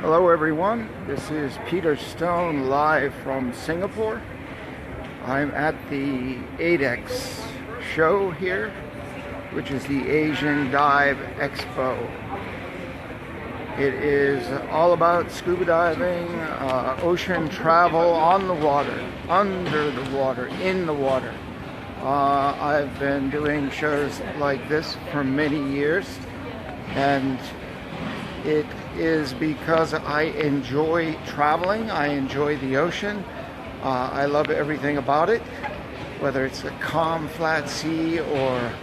Hello everyone, this is Peter Stone live from Singapore. I'm at the ADEX show here, which is the Asian Dive Expo. It is all about scuba diving, ocean travel, on the water, under the water, in the water. I've been doing shows like this for many years, and it is because I enjoy traveling, I enjoy the ocean, I love everything about it, whether it's a calm, flat sea or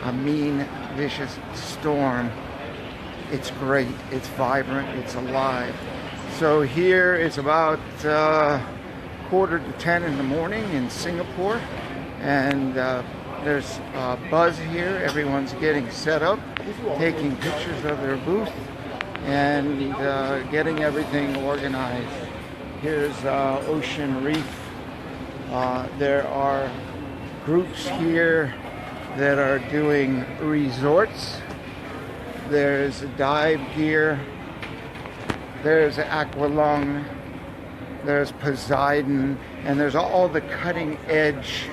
a mean, vicious storm. It's great, it's vibrant, it's alive. So here it's about 9:45 in the morning in Singapore, and there's a buzz here. Everyone's getting set up, taking pictures of their booth, and getting everything organized. Here's Ocean Reef. There are groups here that are doing resorts. There's dive gear. There's Aqualung. There's Poseidon. And there's all the cutting edge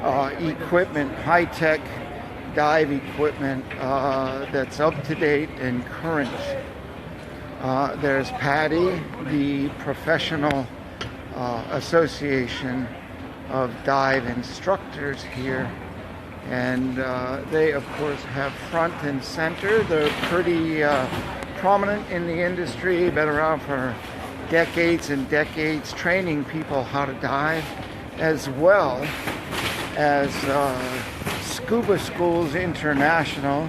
equipment, high-tech dive equipment that's up to date and current. There's PADI, the Professional Association of Dive Instructors here, and they of course have front and center. They're pretty prominent in the industry, been around for decades and decades, training people how to dive, as well as Scuba Schools International,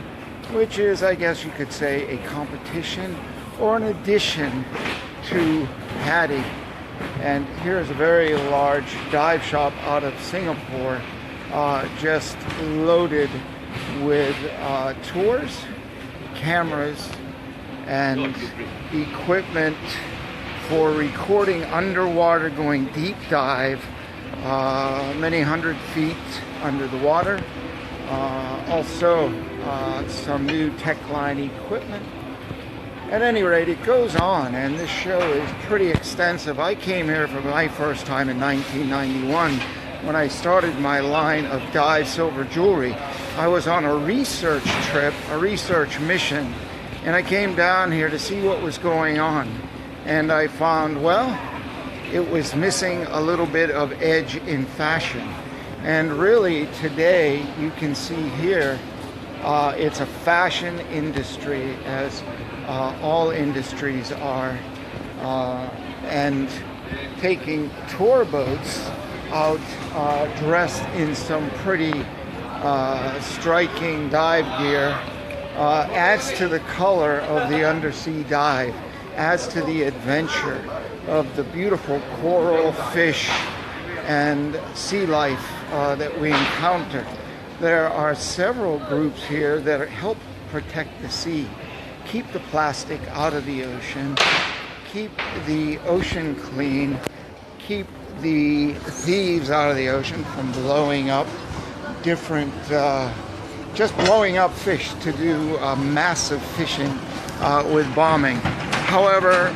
which is, I guess you could say, a competition or an addition to PADI. And here's a very large dive shop out of Singapore, just loaded with tours, cameras, and equipment for recording underwater, going deep dive, many hundred feet under the water. Also some new Techline equipment. At any rate, it goes on, and this show is pretty extensive. I came here for my first time in 1991 when I started my line of dive silver jewelry. I was on a research trip, a research mission, and I came down here to see what was going on. And I found, well, it was missing a little bit of edge in fashion. And really, today, you can see here, it's a fashion industry, as all industries are, and taking tour boats out dressed in some pretty striking dive gear adds to the color of the undersea dive, adds to the adventure of the beautiful coral, fish, and sea life that we encounter. There are several groups here that help protect the sea, keep the plastic out of the ocean, keep the ocean clean, keep the thieves out of the ocean from blowing up different, just blowing up fish to do massive fishing with bombing. However,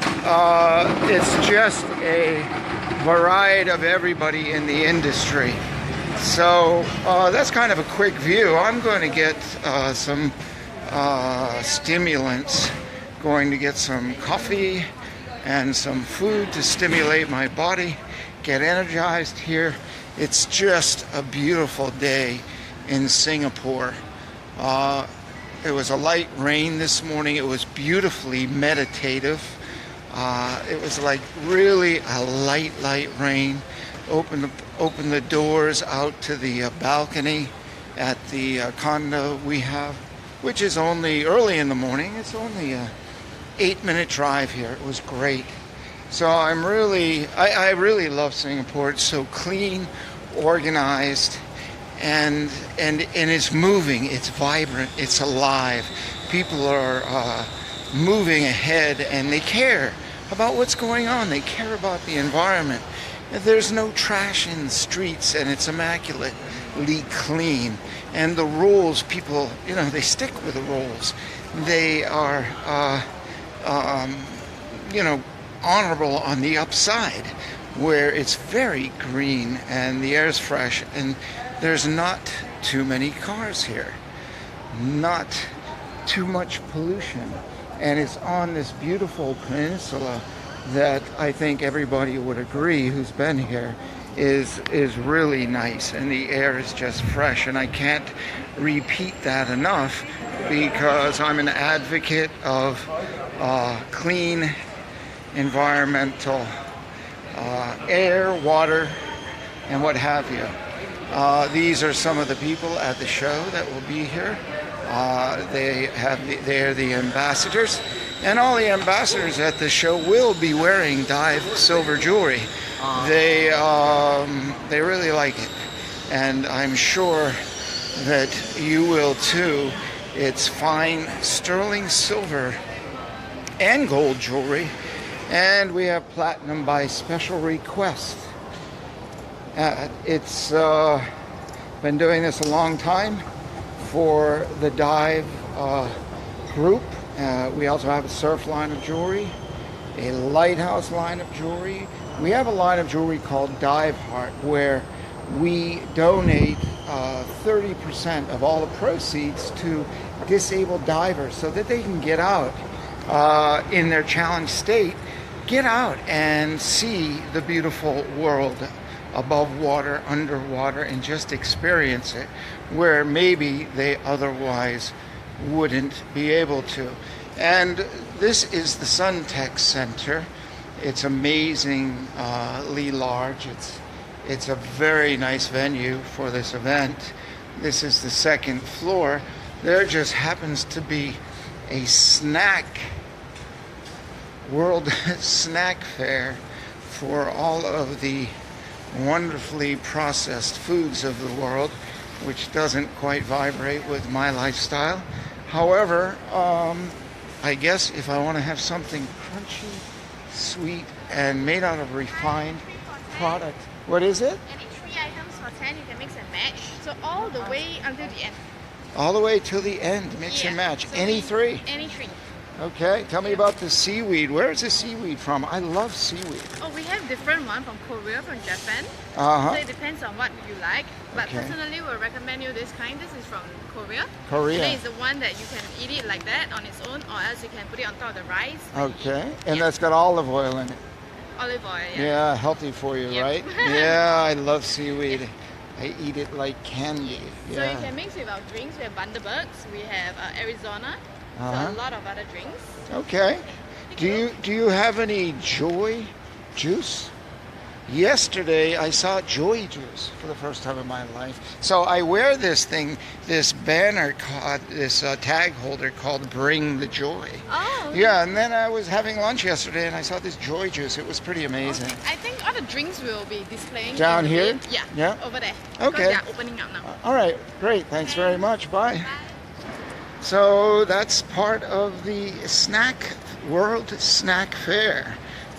it's just a variety of everybody in the industry. So that's kind of a quick view. I'm going to get some stimulants, going to get some coffee and some food to stimulate my body, get energized here. It's just a beautiful day in Singapore. It was a light rain this morning. It was beautifully meditative. It was like really a light rain. Open the doors out to the balcony at the condo we have, which is only early in the morning. It's only a 8-minute drive here. It was great. So I really love Singapore. It's so clean, organized, and it's moving. It's vibrant. It's alive. People are moving ahead, and they care about what's going on. They care about the environment. There's no trash in the streets, and it's immaculately clean. And the rules, people, they stick with the rules. They are you know, honorable on the upside, where it's very green and the air is fresh and there's not too many cars here, not too much pollution, and it's on this beautiful peninsula that I think everybody would agree who's been here is really nice, and the air is just fresh, and I can't repeat that enough because I'm an advocate of clean environmental air, water, and what have you. These are some of the people at the show that will be here. They're the ambassadors, and all the ambassadors at the show will be wearing Dive silver jewelry. They really like it, and I'm sure that you will too. It's fine sterling silver and gold jewelry, and we have platinum by special request. It's been doing this a long time for the Dive group. We also have a surf line of jewelry, a lighthouse line of jewelry. We have a line of jewelry called Dive Heart, where we donate 30% of all the proceeds to disabled divers so that they can get out in their challenged state, get out and see the beautiful world above water, underwater, and just experience it where maybe they otherwise wouldn't be able to. And this is the Suntech Center. It's amazingly large. It's a very nice venue for this event. This is the second floor. There just happens to be a World Snack Fair for all of the wonderfully processed foods of the world, which doesn't quite vibrate with my lifestyle. However, I guess if I want to have something crunchy, sweet, and made out of refined product. What is it? Any 3 items for 10, you can mix and match. So all the way until the end. All the way till the end, mix and match. So Any three? Any 3. Okay, tell me about the seaweed. Where is the seaweed from? I love seaweed. Oh, we have different one from Korea, from Japan. Uh-huh. So it depends on what you like. But Okay. personally, we'll recommend you this kind. This is from Korea. Korea. And then it's the one that you can eat it like that on its own, or else you can put it on top of the rice. Okay, and Yeah. that's got olive oil in it. Olive oil, yeah. Yeah, healthy for you, Yep. right? Yeah, I love seaweed. I eat it like candy. So you Yeah. can mix with our drinks. We have Bundabergs, we have Arizona, Uh-huh. so a lot of other drinks. Okay. Do you have any joy juice? Yesterday I saw joy juice for the first time in my life. So I wear this thing, this banner called, this tag holder called Bring the Joy. Oh, okay. Yeah, and then I was having lunch yesterday and I saw this joy juice. It was pretty amazing. I think all the drinks will be displaying Down in the here? bit. Yeah, Yeah. over there. Okay. Because they are opening up now. All right, great. Thanks very much. Bye. So that's part of the World Snack Fair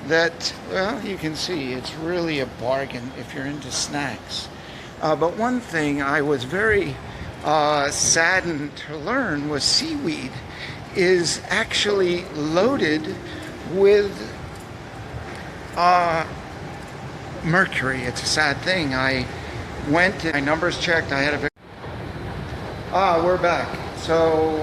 that, well, you can see it's really a bargain if you're into snacks. But one thing I was very saddened to learn was seaweed is actually loaded with mercury. It's a sad thing. I went, my numbers checked, I had a we're back. So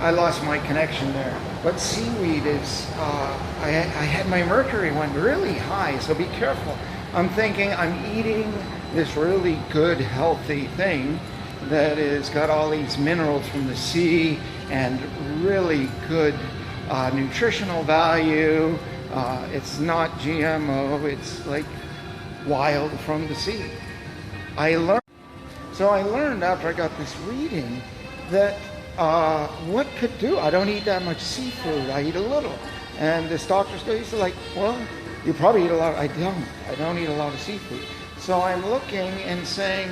I lost my connection there. But seaweed is, I had my mercury went really high, so be careful. I'm thinking I'm eating this really good, healthy thing that has got all these minerals from the sea and really good nutritional value. It's not GMO, it's like wild from the sea. I learned after I got this reading that what could do, I don't eat that much seafood, I eat a little. And this doctor's he's like, well, you probably eat a lot. I don't eat a lot of seafood. So I'm looking and saying,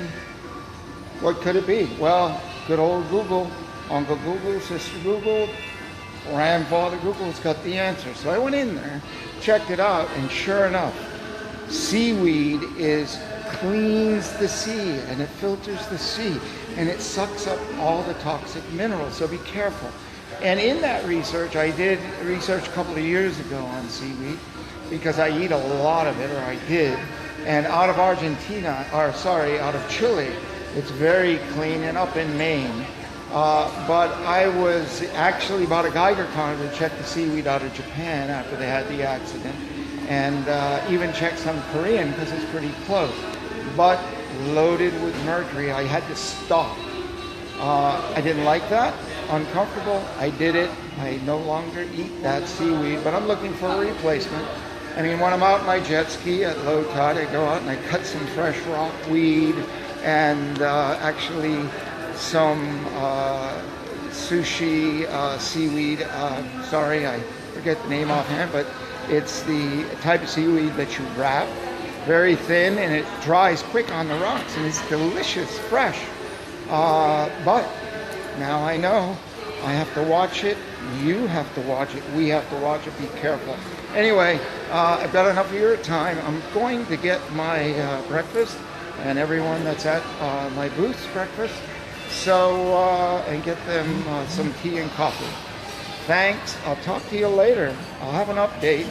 what could it be? Well, good old Google, Uncle Google, Sister Google, grandfather Google's got the answer. So I went in there, checked it out, and sure enough, seaweed cleans the sea and it filters the sea and it sucks up all the toxic minerals. So be careful. And in that research, I did research a couple of years ago on seaweed because I eat a lot of it, or I did. And out of Argentina, or sorry, out of Chile, it's very clean, and up in Maine. But I was actually bought a Geiger counter to check the seaweed out of Japan after they had the accident, and even checked some Korean because it's pretty close. But loaded with mercury, I had to stop. I didn't like that, uncomfortable. I did it. I no longer eat that seaweed, but I'm looking for a replacement. I mean, when I'm out in my jet ski at low tide, I go out and I cut some fresh rockweed and actually some sushi seaweed. Sorry, I forget the name offhand, but it's the type of seaweed that you wrap, very thin, and it dries quick on the rocks, and it's delicious, fresh. But now I know I have to watch it. You have to watch it. We have to watch it. Be careful. Anyway, I've got enough of your time. I'm going to get my breakfast, and everyone that's at my booth's breakfast. So, and get them some tea and coffee. Thanks. I'll talk to you later. I'll have an update,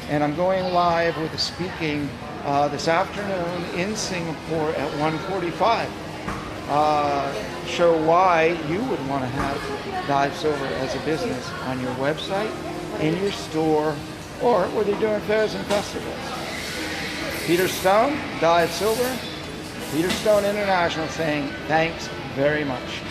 and I'm going live with a speaking this afternoon in Singapore at 1:45. Show why you would want to have Dive Silver as a business on your website, in your store, or whether you're doing fairs and festivals. Peter Stone, Dive Silver, Peter Stone International saying thanks very much.